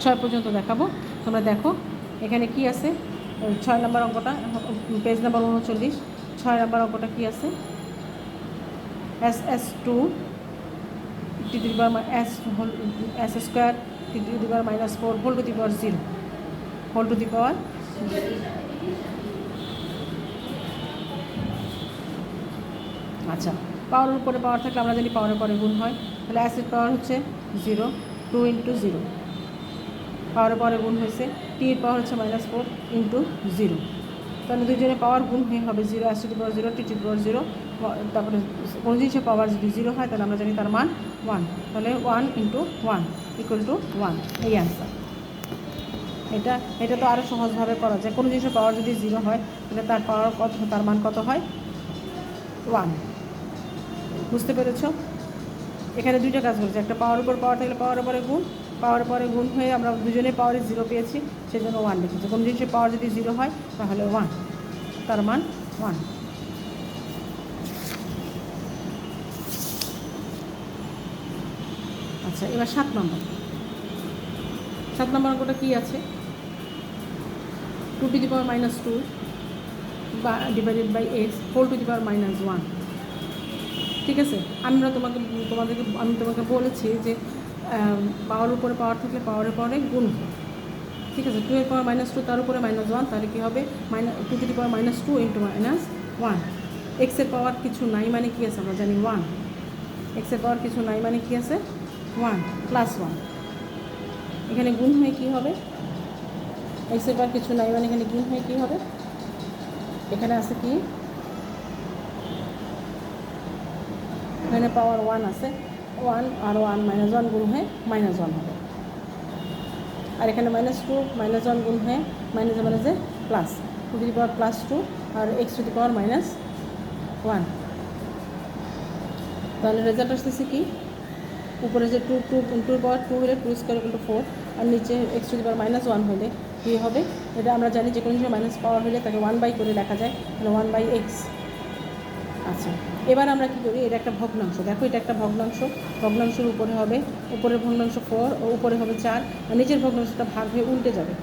6 পর্যন্ত দেখাবো, তোমরা দেখো এখানে কি আছে। 6 নম্বর অঙ্কটা, পেজ নাম্বার 39, 6 নম্বর অঙ্কটা কি আছে, SS2 T to the power S square T to the power -4 whole to the power 0 whole to the power, আচ্ছা পাওয়ারের উপরে পাওয়ার থাকলে আমরা জানি পাওয়ারের পরে গুণ হয়, তাহলে অ্যাসের পাওয়ার হচ্ছে 0, 2 × 0, পাওয়ারের পরে গুণ হয়েছে, টি এর পাওয়ার হচ্ছে -4 × 0, তাহলে দুজনের পাওয়ার গুণ হয়ে হবে 0, S to the power 0, T to the power 0, তারপরে কোনো জিনিসের পাওয়ার যদি 0 হয় তাহলে আমরা জানি তার মান 1, তাহলে 1 × 1 = 1, এই অ্যান্সার। এটা তো আরও সহজভাবে করা যায়, কোনো জিনিসের পাওয়ার যদি 0 হয় তাহলে তার পাওয়ার কত, তার মান কত হয়, 1। বুঝতে পেরেছ? এখানে দুইটা কাজ হয়েছে, একটা পাওয়ার উপর পাওয়ার থাকলে পাওয়ার উপরে গুণ, পাওয়ার পরে গুণ হয়ে আমরা দুজনের পাওয়ারে 0 পেয়েছি, সেজন্য 1 লিখেছি। কোনো জিনিসের পাওয়ার যদি 0 হয় তাহলে 1, তার মান 1। আচ্ছা এবার 7 নম্বর অঙ্কটা কী আছে, 2 টু দি পাওয়ার -2 বা divided by x whole to the power -1। ঠিক আছে, আমি তোমাকে বলেছি যে পাওয়ার উপরে পাওয়ার থাকলে পাওয়ারের পরে গুণ, ঠিক আছে। 2 এর পাওয়ার -2 তার উপরে -1, তাহলে কী হবে, 2 টু দি পাওয়ার -2 × -1। এক্সের পাওয়ার কিছু নাই মানে কী আছে, আমরা জানি 1। এক্সের পাওয়ার কিছু নাই মানে কী আছে, 1 +1। এখানে গুণ হয়ে কী হবে, এক্সের পাওয়ার কিছু নাই মানে এখানে গুণ হয়ে কী হবে, এখানে আছে কি, এখানে পাওয়ার 1 আছে, 1 আর 1 -1 গুণ হয়ে -1 হবে, আর এখানে -2 -1 গুণ হয়ে -যে প্লাস 2 টু দি পাওয়ার +2 আর x টু দি পাওয়ার -1। তাহলে রেজাল্ট আসতেছে কি, উপরে যে 2 টুর পাওয়ার 2 হলে 2² = 4, আর নিচে x টু দি পাওয়ার -1 হলে কী হবে, এটা আমরা জানি যে কোনো জিনিস মাইনাস পাওয়ার হলে তাকে 1/, করে লেখা যায়, তাহলে 1/x। আচ্ছা এবার আমরা কী করি, এটা একটা ভগ্নাংশ, দেখো এটা একটা ভগ্নাংশের উপরে হবে, উপরের ভগ্নাংশ 4 ও উপরে হবে 4, আর নিচের ভগ্নাংশটা ভাগ হয়ে উল্টে যাবে,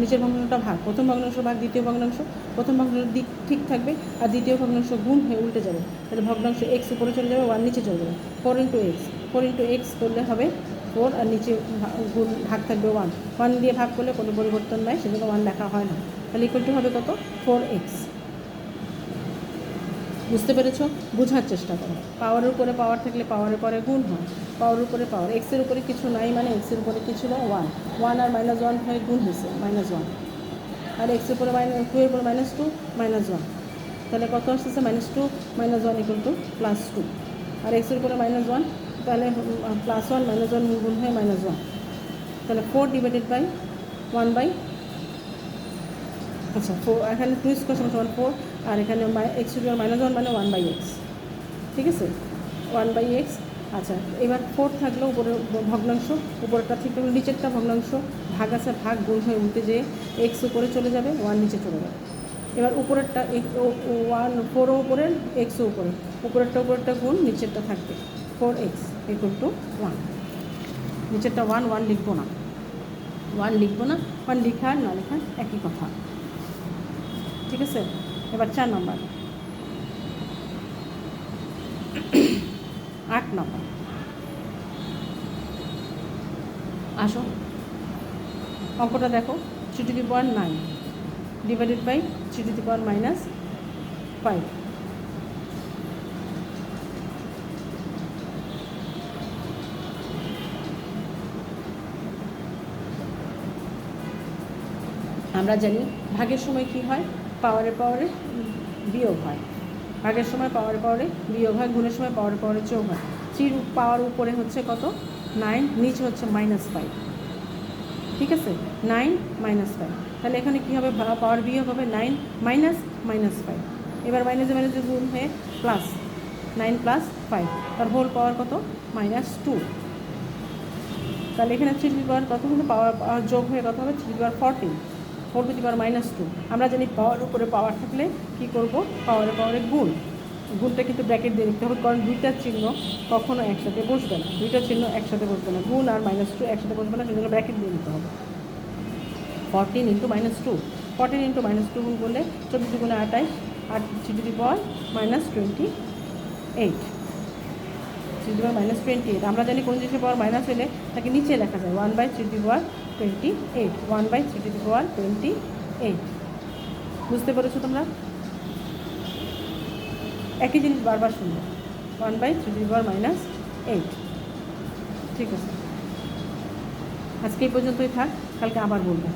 নিচের ভগ্নাংশটা ভাগ, প্রথম ভগ্নাংশ ভাগ দ্বিতীয় ভগ্নাংশ, প্রথম ভগ্নাংশের দিক ঠিক থাকবে আর দ্বিতীয় ভগ্নাংশ গুণ হয়ে উল্টে যাবে, তাহলে ভগ্নাংশ x উপরে চলে যাবে, 1 নিচে চলে যাবে, 4 × x করলে হবে 4, আর নিচে গুণ ভাগ থাকবে 1 দিয়ে ভাগ করলে কোনো পরিবর্তন নাই, সেজন্য 1 লেখা হয় না, তাহলে ইকুয়াল টু হবে কত, 4x। বুঝতে পেরেছ? বোঝার চেষ্টা করো, পাওয়ারের উপরে পাওয়ার থাকলে পাওয়ারের পরে গুণ হয়, পাওয়ারের উপরে পাওয়ার, এক্সের উপরে কিছু নাই মানে এক্সের উপরে কিছু না, 1 আর -1 হয়ে গুণ হয়েছে -1, আর এক্সের উপরে -2 এর উপরে -2 -1, তাহলে কত আসতেছে, -2 -1 = +2, আর এক্সের উপরে -1 তাহলে +1 -1 গুণ হয়ে -1, তাহলে 4 ডিভাইডেড বাই 1/, আচ্ছা 4, এখানে 2² = 4, আর এখানে x টু দি পাওয়ার -1 মানে 1/x, ঠিক আছে, 1/x। আচ্ছা এবার 4 থাকলো উপরে ভগ্নাংশ, উপরেরটা ঠিক থাকলো, নিচেরটা ভগ্নাংশ ভাগ আছে, ভাগ গুণ হয়ে উল্টে যেয়ে x উপরে চলে যাবে, 1 নিচে চলে যাবে। এবার উপরেরটা 4 উপরে, x উপরে, উপরেরটা গুণ, নিচেরটা থাকবে 4x = 1, নিচেরটা 1 লিখবো না, 1 লেখা আর না লেখা একই কথা, ঠিক আছে। এবার 4 নম্বর, 8 নম্বর, আসো অঙ্কটা দেখো, 3 to the power 9 divided by 3 to the power -5। আমরা জানি ভাগের সময় কি হয়, পাওয়ারে বিয়োগ হয়, ভাগের সময় পাওয়ারে বিয়োগ হয়, গুণের সময় পাওয়ারে যোগ হয়। 3 পাওয়ার উপরে হচ্ছে কত, 9, নিচে হচ্ছে -5, ঠিক আছে, 9 -5, তাহলে এখানে কী হবে, পাওয়ার বিয়োগ হবে 9 -5, এবার মাইনাসে গুণ হয়ে প্লাস 9 + 5, তার হোল পাওয়ার কত, -2, তাহলে এখানে 3 টু দি পাওয়ার কত হবে, পাওয়ার যোগ হয়ে কত হবে, 3 to the power 14, 4 two the power -2। আমরা জানি পাওয়ার উপরে পাওয়ার থাকলে কী করব, পাওয়ারে গুণ, গুণটা কিন্তু ব্র্যাকেট দিয়ে লিখতে হবে, কারণ দুইটা চিহ্ন কখনো একসাথে বসবে না, দুইটা চিহ্ন একসাথে বসবে না, গুণ আর -2 একসাথে বসবে না, সেজন্য ব্র্যাকেট দিয়ে নিতে হবে। 14 × -2, 14 × -2 গুণ করলে 14 গুণে 28, আর 3 to the power -28, 3 to the power -28। আমরা জানি কোন জিনিসের পাওয়ার মাইনাস হলে তাকে নিচে লেখা যায় 1/3 to the power 28, 1/3 to the power 28। বুঝতে পেরেছো তোমরা? একই জিনিস বারবার শুনবো, 1/3 to the power -8। ঠিক আছে, আজকে এই পর্যন্তই থাক, কালকে আবার বলবো।